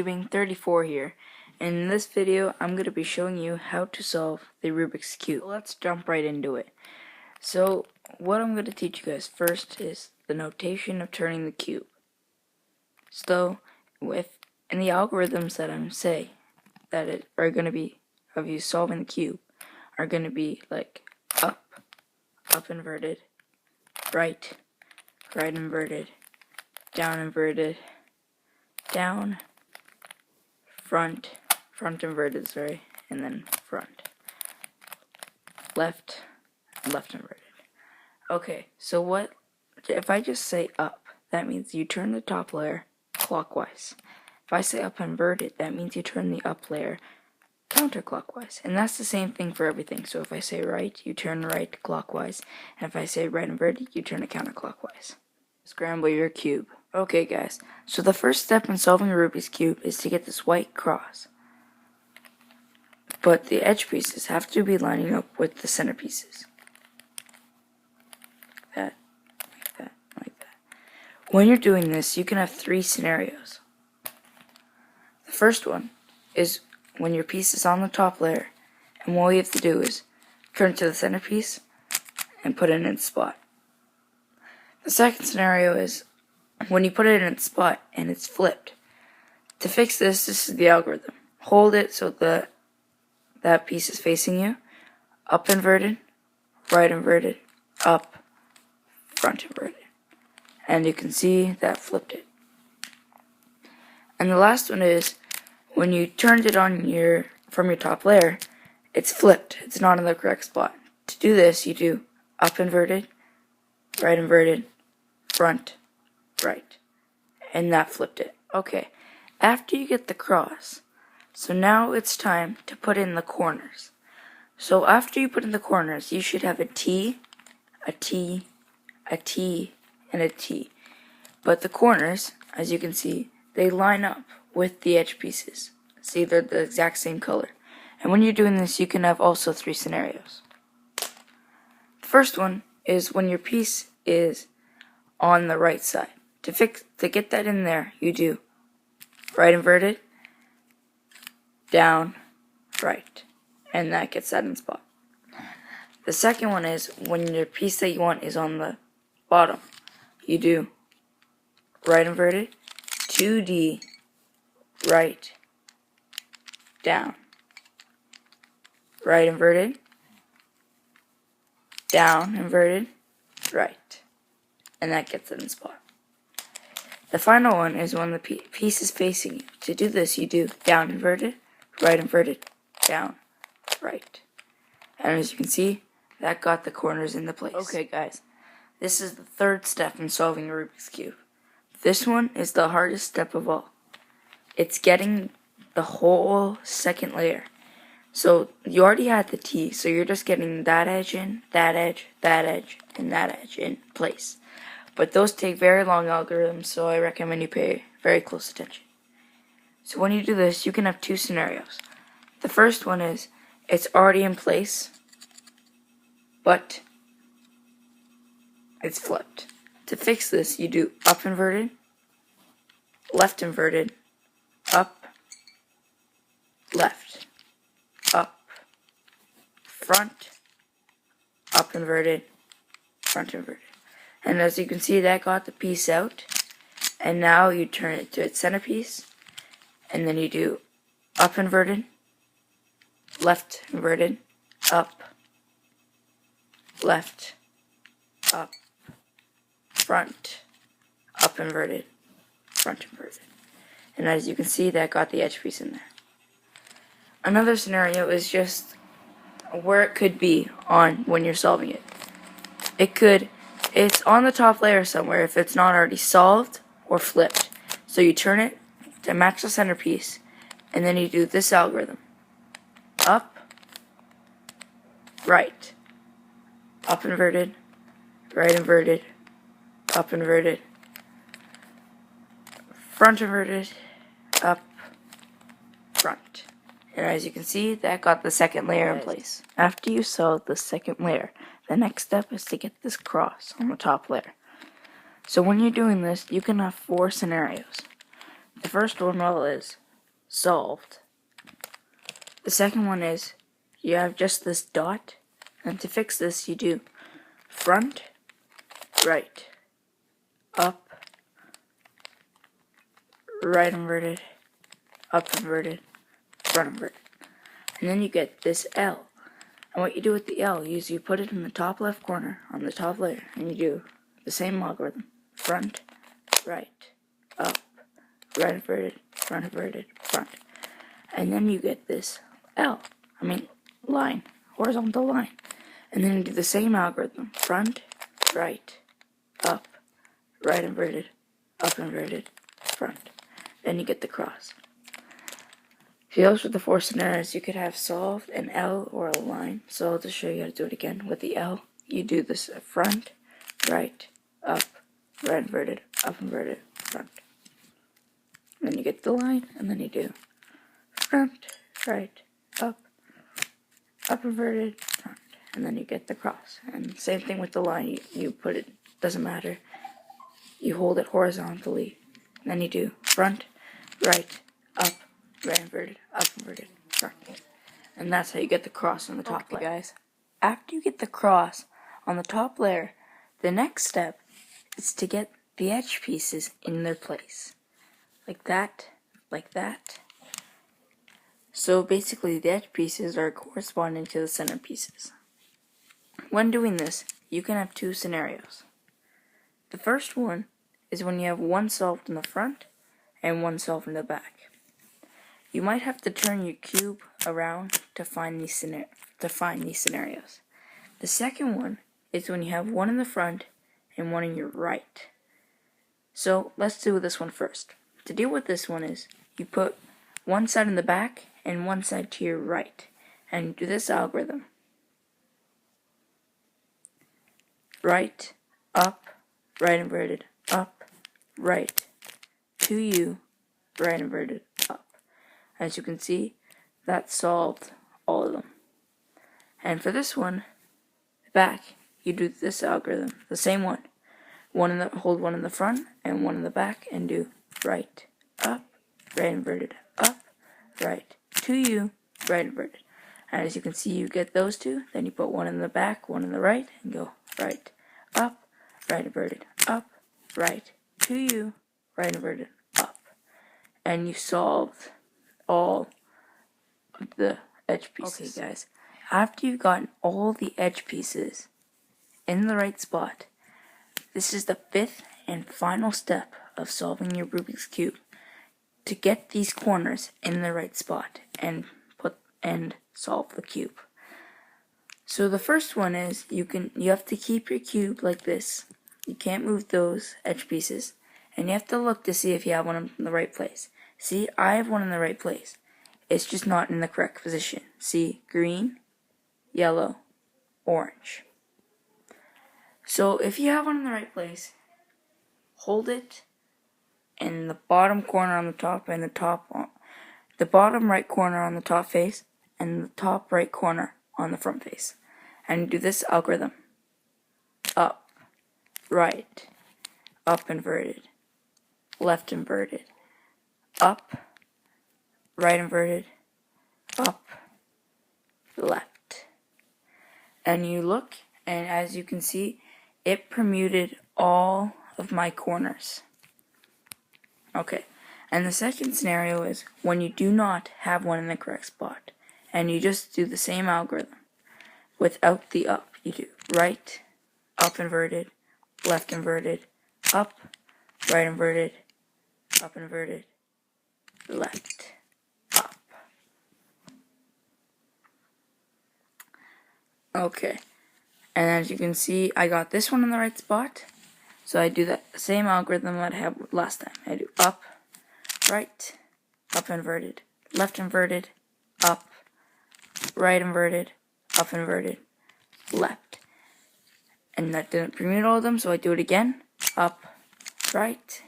cubing 34 here, and in this video I'm going to be showing you how to solve the Rubik's Cube. Let's jump right into it. So what I'm going to teach you guys first is the notation of turning the cube. So in the algorithms that I'm say that are going to be of you solving the cube are going to be like up inverted, right inverted, down, front inverted, and then front, left inverted. Okay, so if I just say up, that means you turn the top layer clockwise. If I say up inverted, that means you turn the up layer counterclockwise. And that's the same thing for everything. So if I say right, you turn right clockwise. And if I say right inverted, you turn it counterclockwise. Scramble your cube. Okay guys, so the first step in solving a Rubik's Cube is to get this white cross. But the edge pieces have to be lining up with the center pieces. Like that. When you're doing this, you can have 3 scenarios. The first one is when your piece is on the top layer, and all you have to do is turn to the centerpiece and put it in its spot. The second scenario is when you put it in its spot and it's flipped. To fix this is the algorithm. Hold it so that piece is facing you. Up inverted, right inverted, up, front inverted. And you can see that flipped it. And the last one is when you turned it on from your top layer, it's flipped. It's not in the correct spot. To do this, you do up inverted, right inverted, front, right, and that flipped it. Okay, after you get the cross, so now it's time to put in the corners. So after you put in the corners, you should have a T, a T, a T, and a T. But the corners, as you can see, they line up with the edge pieces. See, they're the exact same color. And when you're doing this, you can have also 3 scenarios. The first one is when your piece is on the right side. To get that in there, you do right inverted, down, right, and that gets that in spot. The second one is when your piece that you want is on the bottom. You do right inverted, 2D, right, down, right inverted, down inverted, right, and that gets it in spot. The final one is when the piece is facing you. To do this, you do down inverted, down, right. And as you can see, that got the corners into place. Okay guys, this is the third step in solving a Rubik's Cube. This one is the hardest step of all. It's getting the whole second layer. So you already had the T, so you're just getting that edge in, that edge, and that edge in place. But those take very long algorithms, so I recommend you pay very close attention. So when you do this, you can have 2 scenarios. The first one is it's already in place, but it's flipped. To fix this, you do up inverted, left inverted, up, left, up, front, up inverted, front inverted. And as you can see, that got the piece out. And now you turn it to its centerpiece. And then you do up inverted, left inverted, up, left, up, front, up inverted, front inverted. And as you can see, that got the edge piece in there. Another scenario is just where it could be on when you're solving it. It's on the top layer somewhere if it's not already solved or flipped. So you turn it to match the centerpiece, and then you do this algorithm. Up, right, up inverted, right inverted, up inverted, front inverted, up, front. And as you can see, that got the second layer in place. After you solve the second layer, the next step is to get this cross on the top layer. So when you're doing this, you can have 4 scenarios. The first one is solved. The second one is you have just this dot, and to fix this you do front, right, up, right inverted, up inverted, front inverted. And then you get this L. And what you do with the L is you put it in the top left corner on the top layer, and you do the same algorithm. Front, right, up, right inverted, front inverted, front. And then you get this line, horizontal line. And then you do the same algorithm. Front, right, up, right inverted, up inverted, front. Then you get the cross. If you those with the 4 scenarios, you could have solved an L or a line. So I'll just show you how to do it again. With the L, you do this front, right, up, right inverted, up inverted, front. Then you get the line, and then you do front, right, up inverted, front. And then you get the cross. And same thing with the line, you put it, doesn't matter. You hold it horizontally, and then you do front, right, up, right inverted, up inverted, front. And that's how you get the cross on the top layer. Guys, after you get the cross on the top layer, the next step is to get the edge pieces in their place. Like that, like that. So basically the edge pieces are corresponding to the center pieces. When doing this, you can have 2 scenarios. The first one is when you have one solved in the front and one solved in the back. You might have to turn your cube around to find these scenarios. The second one is when you have one in the front and one in your right. So let's do this one first. To deal with this one is you put one side in the back and one side to your right, and you do this algorithm. Right, up, right inverted, up, right, 2U, right inverted, up. As you can see, that solved all of them. And for this one, the back, you do this algorithm, the same one. Hold one in the front and one in the back, and do right, up, right inverted, up, right, 2U, right inverted. And as you can see, you get those 2, then you put one in the back, one in the right, and go right, up, right inverted, up, right, 2U, right inverted, up. And you solved all of the edge pieces. Okay guys, after you've gotten all the edge pieces in the right spot, this is the 5th and final step of solving your Rubik's Cube. To get these corners in the right spot and solve the cube. So the first one is you have to keep your cube like this. You can't move those edge pieces, and you have to look to see if you have one in the right place. See, I have one in the right place. It's just not in the correct position. See, green, yellow, orange. So if you have one in the right place, hold it in the bottom corner on the top, and the bottom right corner on the top face, and the top right corner on the front face. And do this algorithm. Up, right, up inverted, left inverted, up, right inverted, up, left. And you look, and as you can see, it permuted all of my corners. Okay, and the second scenario is when you do not have one in the correct spot, and you just do the same algorithm. Without the up, you do right, up inverted, left inverted, up, right inverted, up inverted, left, up. Okay, and as you can see, I got this one in the right spot, so I do that same algorithm that I had last time. I do up, right, up inverted, left inverted, up, right inverted, up inverted, left. And that didn't permute all of them, so I do it again. Up, right,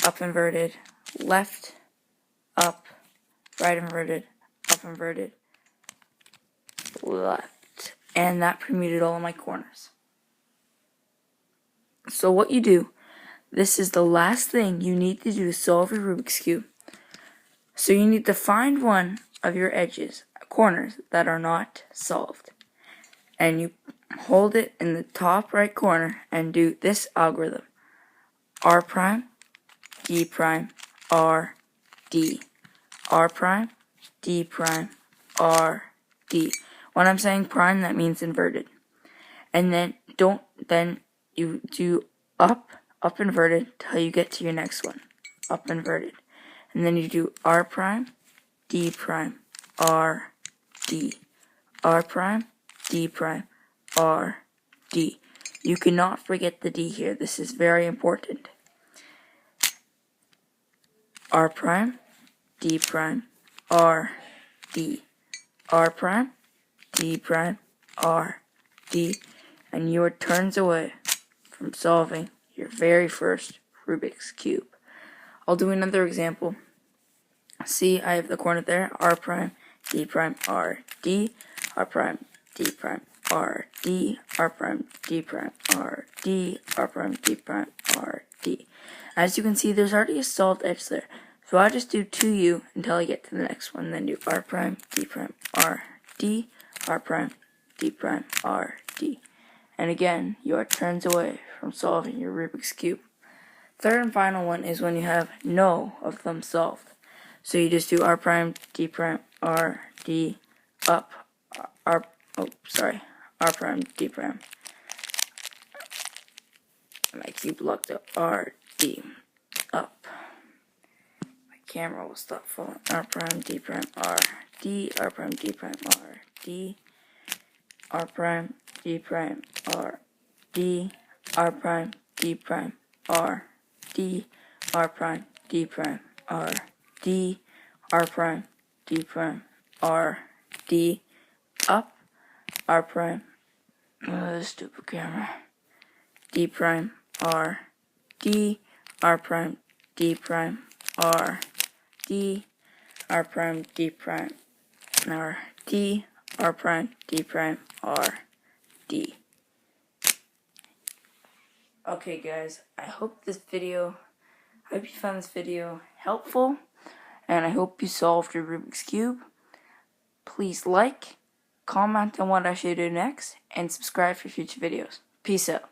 up inverted, left, up, right inverted, up inverted, left. And that permuted all of my corners. So what you do, this is the last thing you need to do to solve your Rubik's Cube. So you need to find one of your edges, corners, that are not solved. And you hold it in the top right corner and do this algorithm. R prime, D prime, R, D. R prime, D prime, R, D. When I'm saying prime, that means inverted. And then you do up inverted till you get to your next one. Up inverted. And then you do R prime, D prime, R, D. R prime, D prime, R, D. You cannot forget the D here. This is very important. R prime, D prime, R, D. R prime, D prime, R, D. And you are turns away from solving your very first Rubik's Cube. I'll do another example. See, I have the corner there, R prime, D prime, R, D, R prime, D prime, R, D, R prime, D prime, R, D, R prime, D prime, R, D. As you can see, there's already a solved edge there. So I just do 2U until I get to the next one, then do R prime, D prime, R, D, R prime, D prime, R, D. And again, you are turns away from solving your Rubik's Cube. Third and final one is when you have no of them solved. So you just do R prime, D prime, R, D, up, R prime, D prime. My cube locked up, R, D, up. My camera will stop falling. R prime, D prime, R, D, R prime, D prime, R, D, R prime, D prime, R, D, R prime, D prime, R, D, R prime, D prime, R, D, R prime, D prime, R, D, up, R prime, stupid camera, D prime, R, D, R prime, D prime, R, D, R prime, D prime, R, D, R prime, D prime, R, D. Okay guys, I hope you found this video helpful, and I hope you solved your Rubik's Cube. Please like, comment on what I should do next, and subscribe for future videos. Peace out.